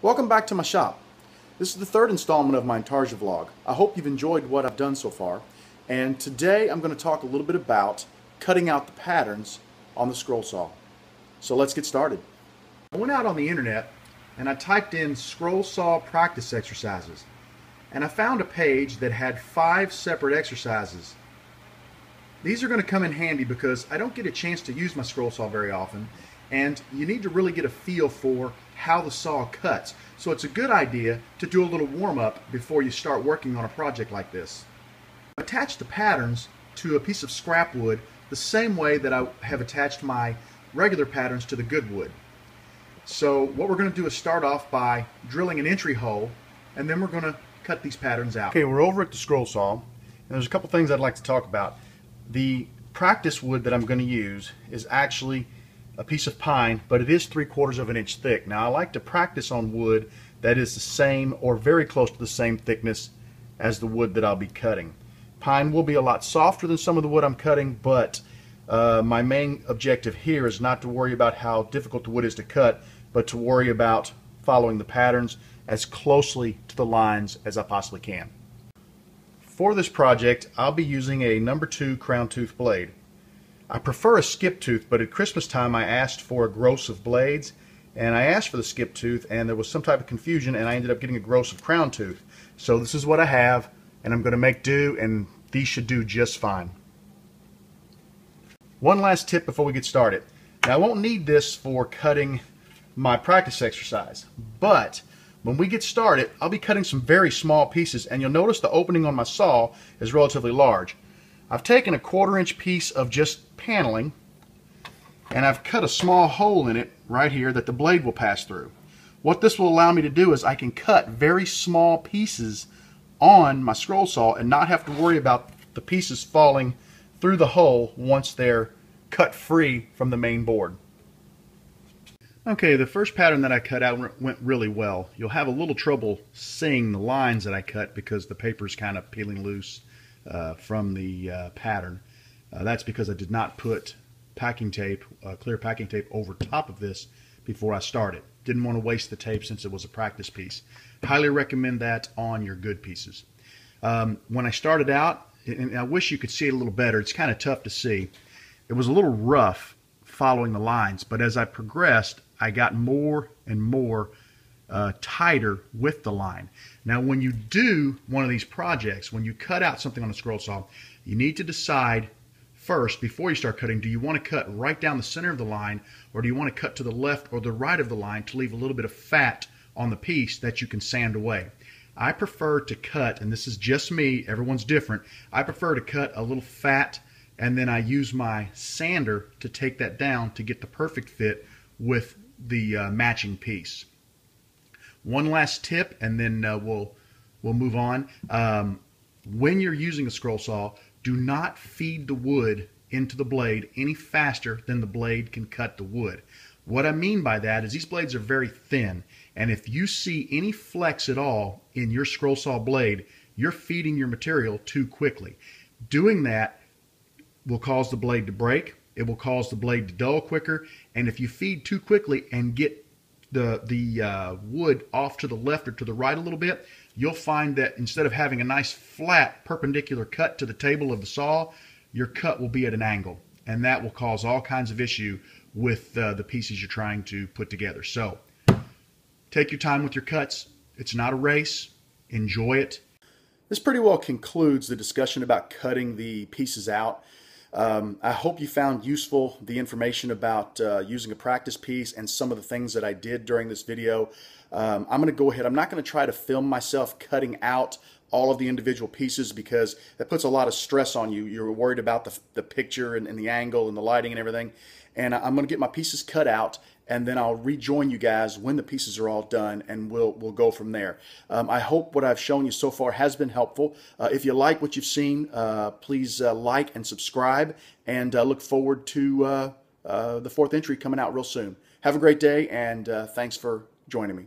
Welcome back to my shop. This is the third installment of my Intarsia vlog. I hope you've enjoyed what I've done so far, and today I'm going to talk a little bit about cutting out the patterns on the scroll saw. So let's get started. I went out on the internet and I typed in scroll saw practice exercises, and I found a page that had 5 separate exercises. These are going to come in handy because I don't get a chance to use my scroll saw very often, and you need to really get a feel for how the saw cuts. So it's a good idea to do a little warm-up before you start working on a project like this. Attach the patterns to a piece of scrap wood the same way that I have attached my regular patterns to the good wood. So what we're going to do is start off by drilling an entry hole, and then we're going to cut these patterns out. Okay, we're over at the scroll saw, and there's a couple things I'd like to talk about. The practice wood that I'm going to use is actually a piece of pine, but it is 3/4 of an inch thick. Now I like to practice on wood that is the same or very close to the same thickness as the wood that I'll be cutting. Pine will be a lot softer than some of the wood I'm cutting, but my main objective here is not to worry about how difficult the wood is to cut, but to worry about following the patterns as closely to the lines as I possibly can. For this project, I'll be using a number 2 crown tooth blade. I prefer a skip tooth, but at Christmas time I asked for a gross of blades, and I asked for the skip tooth, and there was some type of confusion, and I ended up getting a gross of crown tooth. So this is what I have, and I'm going to make do, and these should do just fine. One last tip before we get started. Now I won't need this for cutting my practice exercise, but when we get started, I'll be cutting some very small pieces, and you'll notice the opening on my saw is relatively large. I've taken a 1/4 inch piece of just paneling, and I've cut a small hole in it right here that the blade will pass through. What this will allow me to do is I can cut very small pieces on my scroll saw and not have to worry about the pieces falling through the hole once they're cut free from the main board. Okay, the first pattern that I cut out went really well. You'll have a little trouble seeing the lines that I cut because the paper's kind of peeling loose from the pattern. That's because I did not put packing tape, clear packing tape, over top of this before I started. Didn't want to waste the tape since it was a practice piece. Highly recommend that on your good pieces. When I started out, and I wish you could see it a little better, it's kind of tough to see. It was a little rough following the lines, but as I progressed, I got more and more tighter with the line. Now when you do one of these projects, when you cut out something on a scroll saw, you need to decide first, before you start cutting, do you want to cut right down the center of the line, or do you want to cut to the left or the right of the line to leave a little bit of fat on the piece that you can sand away. I prefer to cut, and this is just me, everyone's different, I prefer to cut a little fat, and then I use my sander to take that down to get the perfect fit with the matching piece. One last tip, and then we'll move on. When you're using a scroll saw, do not feed the wood into the blade any faster than the blade can cut the wood. What I mean by that is these blades are very thin, and if you see any flex at all in your scroll saw blade, you're feeding your material too quickly. Doing that will cause the blade to break. It will cause the blade to dull quicker, and if you feed too quickly and get the wood off to the left or to the right a little bit, you'll find that instead of having a nice flat perpendicular cut to the table of the saw, your cut will be at an angle, and that will cause all kinds of issue with the pieces you're trying to put together. So take your time with your cuts. It's not a race. Enjoy it. This pretty well concludes the discussion about cutting the pieces out. I hope you found useful the information about using a practice piece and some of the things that I did during this video. I'm going to go ahead. I'm not going to try to film myself cutting out all of the individual pieces because that puts a lot of stress on you. You're worried about the picture and the angle and the lighting and everything. And I'm going to get my pieces cut out, and then I'll rejoin you guys when the pieces are all done, and we'll go from there. I hope what I've shown you so far has been helpful. If you like what you've seen, please like and subscribe, and look forward to the 4th entry coming out real soon. Have a great day, and thanks for joining me.